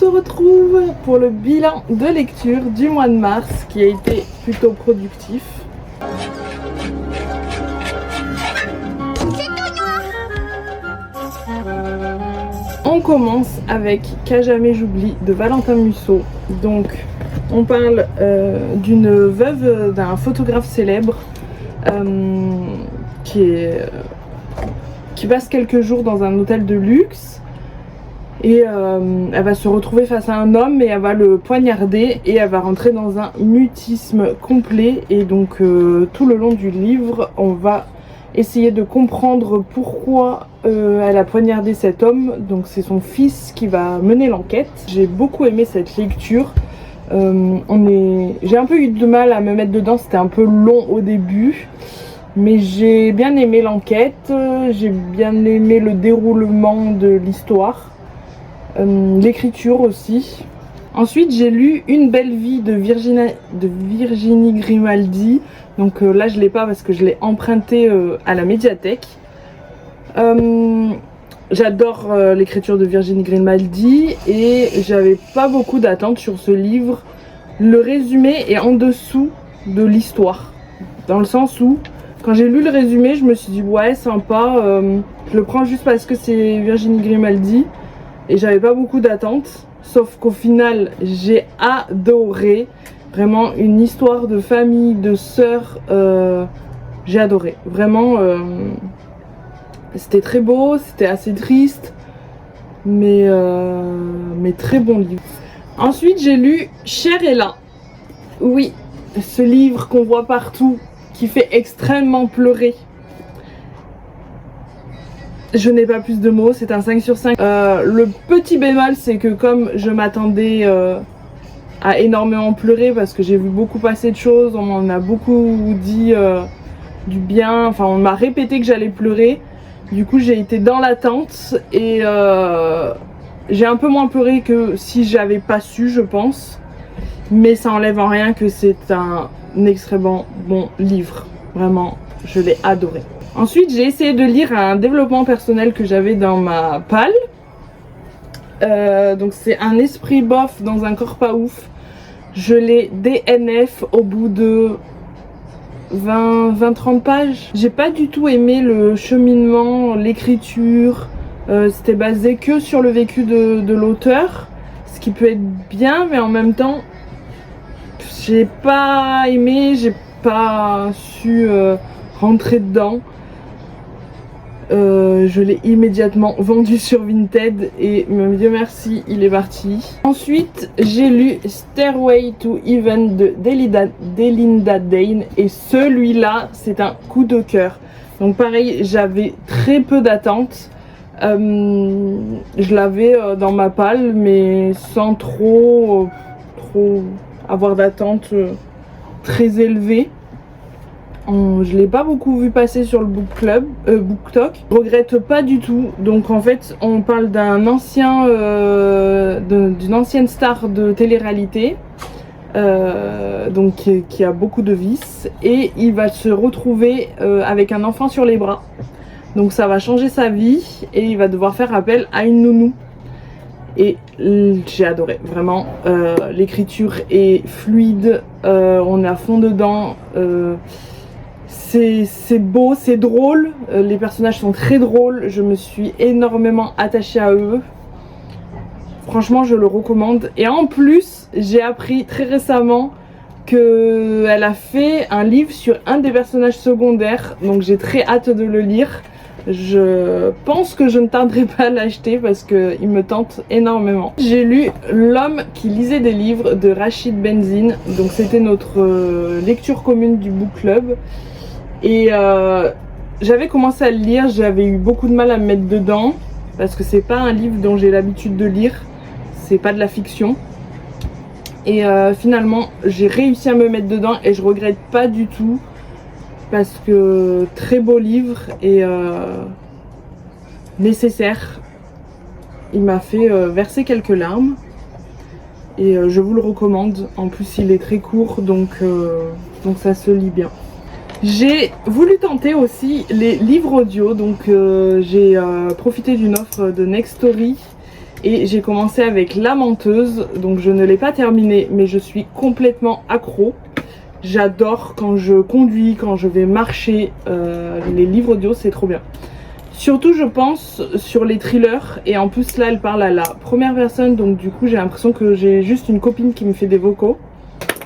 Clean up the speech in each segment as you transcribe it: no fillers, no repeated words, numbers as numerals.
retrouve pour le bilan de lecture du mois de mars qui a été plutôt productif. On commence avec Qu'à jamais j'oublie de Valentin Musso. Donc on parle d'une veuve d'un photographe célèbre qui passe quelques jours dans un hôtel de luxe et elle va se retrouver face à un homme et elle va le poignarder et elle va rentrer dans un mutisme complet. Et donc tout le long du livre on va essayer de comprendre pourquoi elle a poignardé cet homme. Donc c'est son fils qui va mener l'enquête. J'ai beaucoup aimé cette lecture. J'ai un peu eu de mal à me mettre dedans, c'était un peu long au début, mais j'ai bien aimé l'enquête, j'ai bien aimé le déroulement de l'histoire, l'écriture aussi. Ensuite j'ai lu Une belle vie de Virginie Grimaldi. Donc là je l'ai pas parce que je l'ai emprunté à la médiathèque. J'adore l'écriture de Virginie Grimaldi et j'avais pas beaucoup d'attentes sur ce livre. Le résumé est en dessous de l'histoire, dans le sens où quand j'ai lu le résumé je me suis dit ouais sympa, je le prends juste parce que c'est Virginie Grimaldi et j'avais pas beaucoup d'attentes. Sauf qu'au final j'ai adoré, vraiment une histoire de famille, de sœurs, j'ai adoré, vraiment. C'était très beau, c'était assez triste, mais très bon livre. Ensuite j'ai lu Cher Ella. Oui, ce livre qu'on voit partout, qui fait extrêmement pleurer. Je n'ai pas plus de mots, c'est un 5 sur 5. Le petit bémol c'est que comme je m'attendais à énormément pleurer parce que j'ai vu beaucoup passer de choses, on m'en a beaucoup dit du bien, enfin on m'a répété que j'allais pleurer. Du coup j'ai été dans l'attente et j'ai un peu moins pleuré que si j'avais pas su, je pense. Mais ça enlève en rien que c'est un extrêmement bon livre. Vraiment, je l'ai adoré. Ensuite j'ai essayé de lire un développement personnel que j'avais dans ma palle. Donc c'est Un esprit bof dans un corps pas ouf. Je l'ai DNF au bout de 20-30 pages. J'ai pas du tout aimé le cheminement, l'écriture. C'était basé que sur le vécu de l'auteur, ce qui peut être bien, mais en même temps j'ai pas aimé, j'ai pas su rentrer dedans. Je l'ai immédiatement vendu sur Vinted et Dieu merci il est parti. Ensuite j'ai lu Stairway to Heaven de Delinda Dane et celui-là c'est un coup de cœur. Donc pareil j'avais très peu d'attentes, je l'avais dans ma palle mais sans trop avoir d'attentes très élevées. Je l'ai pas beaucoup vu passer sur le BookTok. Je regrette pas du tout. Donc en fait on parle d'un ancien d'une ancienne star de télé-réalité donc qui a beaucoup de vices et il va se retrouver avec un enfant sur les bras. Donc ça va changer sa vie et il va devoir faire appel à une nounou. Et j'ai adoré, vraiment. L'écriture est fluide, on est à fond dedans. C'est beau, c'est drôle, les personnages sont très drôles, je me suis énormément attachée à eux. Franchement je le recommande. Et en plus j'ai appris très récemment qu'elle a fait un livre sur un des personnages secondaires, donc j'ai très hâte de le lire. Je pense que je ne tarderai pas à l'acheter parce qu'il me tente énormément. J'ai lu L'homme qui lisait des livres de Rachid Benzine, donc c'était notre lecture commune du book club. Et j'avais commencé à le lire, j'avais eu beaucoup de mal à me mettre dedans parce que c'est pas un livre dont j'ai l'habitude de lire, c'est pas de la fiction. Et finalement j'ai réussi à me mettre dedans et je regrette pas du tout parce que très beau livre et nécessaire. Il m'a fait verser quelques larmes et je vous le recommande. En plus il est très court donc ça se lit bien. J'ai voulu tenter aussi les livres audio, donc j'ai profité d'une offre de Nextory Et j'ai commencé avec La Menteuse, donc je ne l'ai pas terminé, mais je suis complètement accro. J'adore quand je conduis, quand je vais marcher, les livres audio, c'est trop bien. Surtout je pense sur les thrillers, et en plus là elle parle à la première personne, donc du coup j'ai l'impression que j'ai juste une copine qui me fait des vocaux.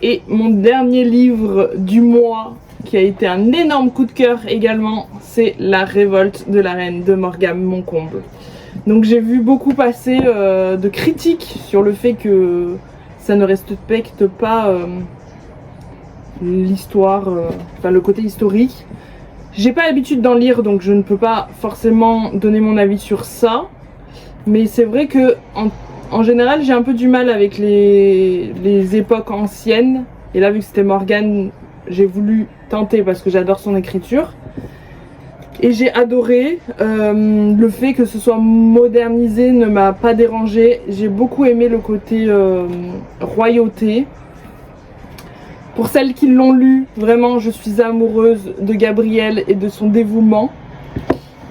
Et mon dernier livre du mois, qui a été un énorme coup de cœur également, c'est La Révolte de la Reine de Morgane Moncomble. Donc j'ai vu beaucoup passer de critiques sur le fait que ça ne respecte pas l'histoire, enfin le côté historique. J'ai pas l'habitude d'en lire, donc je ne peux pas forcément donner mon avis sur ça. Mais c'est vrai que en général j'ai un peu du mal avec les époques anciennes. Et là vu que c'était Morgane, j'ai voulu tenter parce que j'adore son écriture. Et j'ai adoré, le fait que ce soit modernisé ne m'a pas dérangé. J'ai beaucoup aimé le côté royauté. Pour celles qui l'ont lu, vraiment je suis amoureuse de Gabrielle et de son dévouement.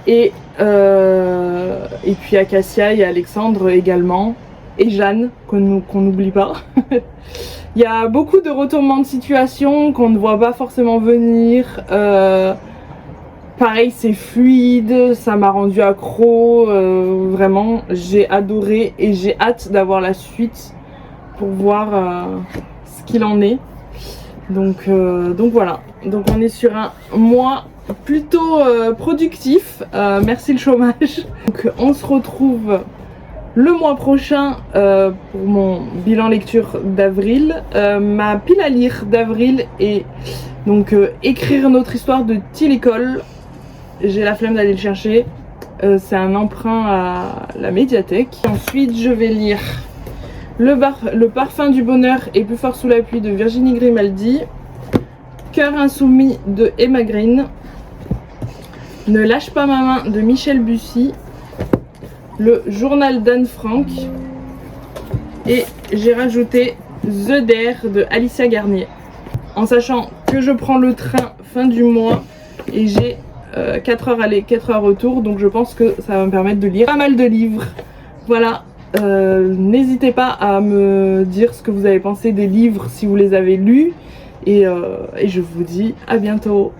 Et puis Acacia et Alexandre également. Et Jeanne, qu'on n'oublie pas. Il y a beaucoup de retournements de situation qu'on ne voit pas forcément venir. Pareil, c'est fluide, ça m'a rendu accro. Vraiment, j'ai adoré et j'ai hâte d'avoir la suite pour voir ce qu'il en est. Donc voilà, donc on est sur un mois plutôt productif, merci le chômage. Donc on se retrouve le mois prochain pour mon bilan lecture d'avril. Ma pile à lire d'avril est donc Écrire notre histoire de Tilly Cole. J'ai la flemme d'aller le chercher, c'est un emprunt à la médiathèque. Ensuite je vais lire Le parfum du bonheur est plus fort sous la pluie de Virginie Grimaldi, Cœur insoumis de Emma Green, Ne lâche pas ma main de Michel Bussy, Le journal d'Anne Frank, et j'ai rajouté The Dare de Alicia Garnier. En sachant que je prends le train fin du mois et j'ai 4 heures aller, 4 heures retour, donc je pense que ça va me permettre de lire pas mal de livres. Voilà. N'hésitez pas à me dire ce que vous avez pensé des livres si vous les avez lus et je vous dis à bientôt.